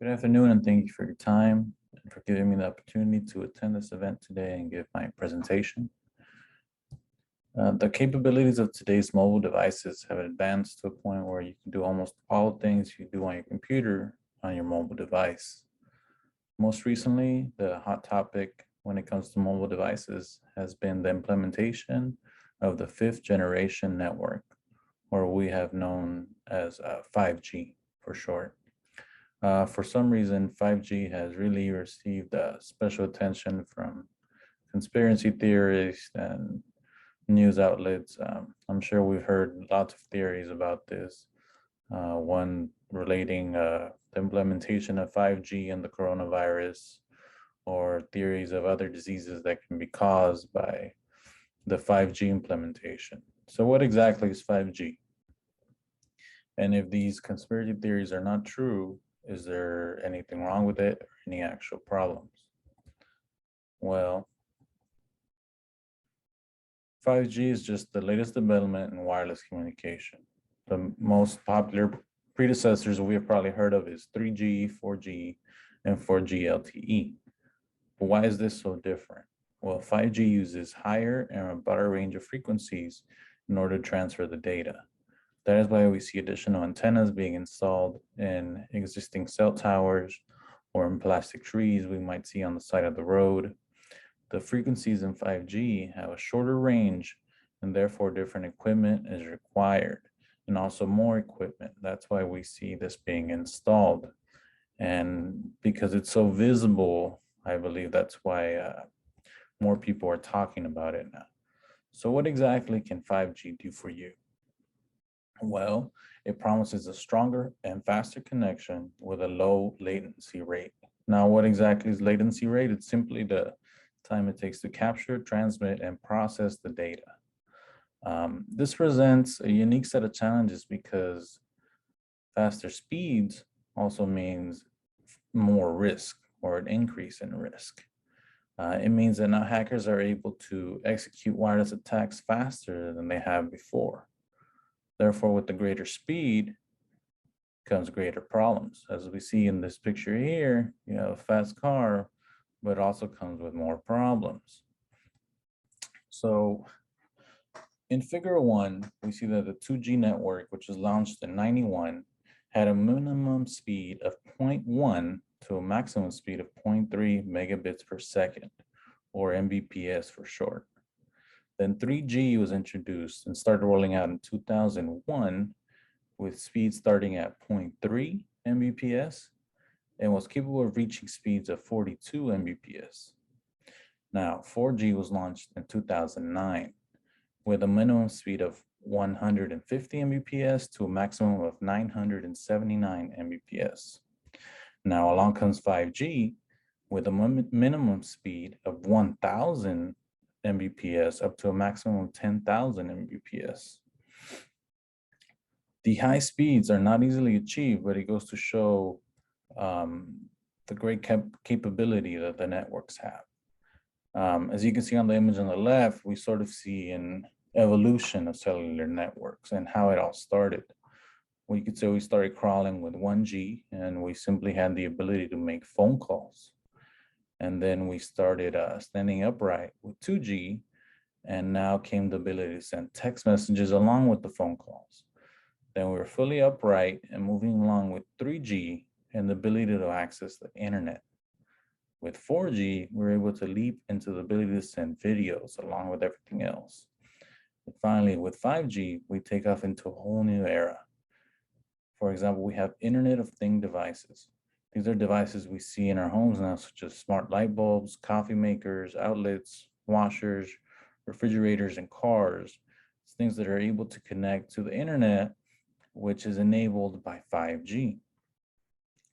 Good afternoon, and thank you for your time and for giving me the opportunity to attend this event today and give my presentation. The capabilities of today's mobile devices have advanced to a point where you can do almost all things you do on your computer on your mobile device. Most recently, the hot topic when it comes to mobile devices has been the implementation of the 5th generation network, or we have known as 5G for short. For some reason, 5G has really received special attention from conspiracy theorists and news outlets. I'm sure we've heard lots of theories about this. One relating the implementation of 5G and the coronavirus, or theories of other diseases that can be caused by the 5G implementation. So what exactly is 5G? And if these conspiracy theories are not true, is there anything wrong with it or any actual problems? Well, 5G is just the latest development in wireless communication. The most popular predecessors we have probably heard of is 3G, 4G, and 4G LTE. But why is this so different? Well, 5G uses higher and a broader range of frequencies in order to transfer the data. That is why we see additional antennas being installed in existing cell towers or in plastic trees we might see on the side of the road. The frequencies in 5G have a shorter range, and therefore different equipment is required, and also more equipment. That's why we see this being installed. And because it's so visible, I believe that's why more people are talking about it now. So what exactly can 5G do for you? Well, it promises a stronger and faster connection with a low latency rate. Now, what exactly is latency rate? It's simply the time it takes to capture, transmit, and process the data. This presents a unique set of challenges because faster speeds also means more risk, or an increase in risk. It means that now hackers are able to execute wireless attacks faster than they have before. Therefore, with the greater speed comes greater problems. As we see in this picture here, you have a fast car, but it also comes with more problems. So in figure 1, we see that the 2G network, which was launched in '91, had a minimum speed of 0.1 to a maximum speed of 0.3 megabits per second, or Mbps for short. Then 3G was introduced and started rolling out in 2001 with speeds starting at 0.3 Mbps and was capable of reaching speeds of 42 Mbps. Now, 4G was launched in 2009 with a minimum speed of 150 Mbps to a maximum of 979 Mbps. Now, along comes 5G with a minimum speed of 1,000 Mbps up to a maximum of 10,000 Mbps. The high speeds are not easily achieved, but it goes to show the great capability that the networks have. As you can see on the image on the left, we sort of see an evolution of cellular networks and how it all started. We could say we started crawling with 1G, and we simply had the ability to make phone calls. And then we started standing upright with 2G, and now came the ability to send text messages along with the phone calls. Then we were fully upright and moving along with 3G and the ability to access the internet. With 4G, we were able to leap into the ability to send videos along with everything else. And finally, with 5G, we take off into a whole new era. For example, we have Internet of Things devices. These are devices we see in our homes now, such as smart light bulbs, coffee makers, outlets, washers, refrigerators, and cars. It's things that are able to connect to the internet, which is enabled by 5G.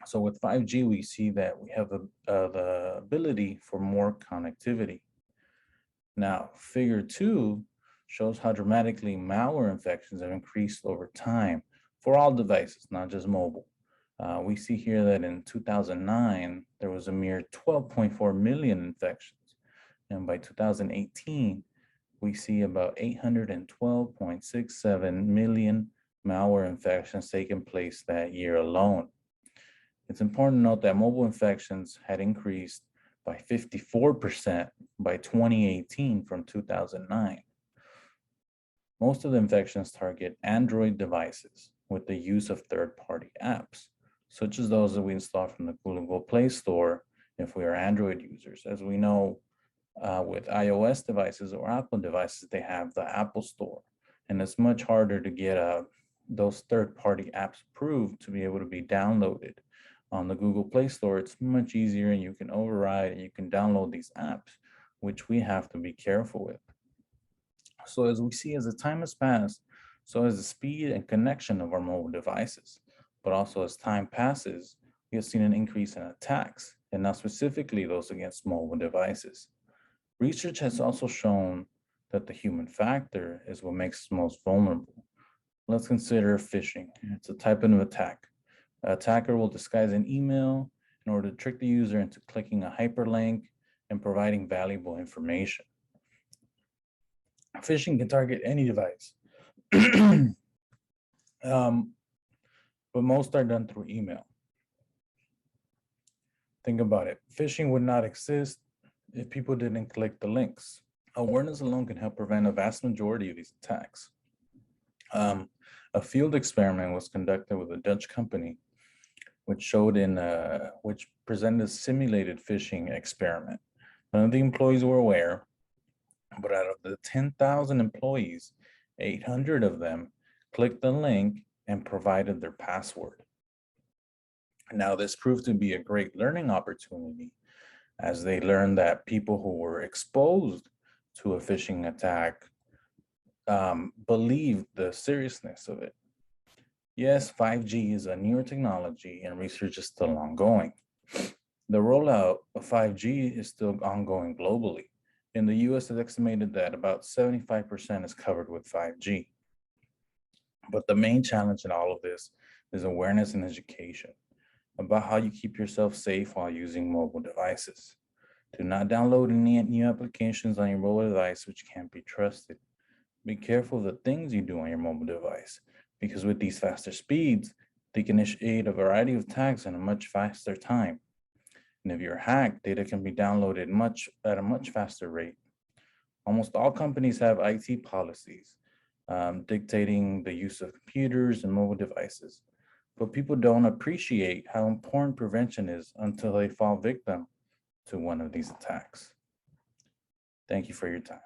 So with 5G, we see that we have the ability for more connectivity. Now, figure 2 shows how dramatically malware infections have increased over time for all devices, not just mobile. We see here that in 2009, there was a mere 12.4 million infections. And by 2018, we see about 812.67 million malware infections taking place that year alone. It's important to note that mobile infections had increased by 54% by 2018 from 2009. Most of the infections target Android devices with the use of third-party apps, such as those that we install from the Google Play Store if we are Android users. As we know, with iOS devices or Apple devices, they have the Apple Store, and it's much harder to get those third-party apps approved to be able to be downloaded. On the Google Play Store, it's much easier, and you can override and you can download these apps, which we have to be careful with. So as we see, as the time has passed, so has the speed and connection of our mobile devices. But also as time passes, we have seen an increase in attacks, and now specifically those against mobile devices. Research has also shown that the human factor is what makes us most vulnerable. Let's consider phishing. It's a type of attack. An attacker will disguise an email in order to trick the user into clicking a hyperlink and providing valuable information. Phishing can target any device, but most are done through email. Think about it. Phishing would not exist if people didn't click the links. Awareness alone can help prevent a vast majority of these attacks. A field experiment was conducted with a Dutch company, which presented a simulated phishing experiment. None of the employees were aware, but out of the 10,000 employees, 800 of them clicked the link and provided their password. Now, this proved to be a great learning opportunity, as they learned that people who were exposed to a phishing attack believed the seriousness of it. Yes, 5G is a newer technology and research is still ongoing. The rollout of 5G is still ongoing globally. In the US, it's estimated that about 75% is covered with 5G. But the main challenge in all of this is awareness and education about how you keep yourself safe while using mobile devices. Do not download any new applications on your mobile device which can't be trusted. Be careful of the things you do on your mobile device, because with these faster speeds, they can initiate a variety of attacks in a much faster time. And if you're hacked, data can be downloaded at a much faster rate. Almost all companies have IT policies dictating the use of computers and mobile devices, but people don't appreciate how important prevention is until they fall victim to one of these attacks. Thank you for your time.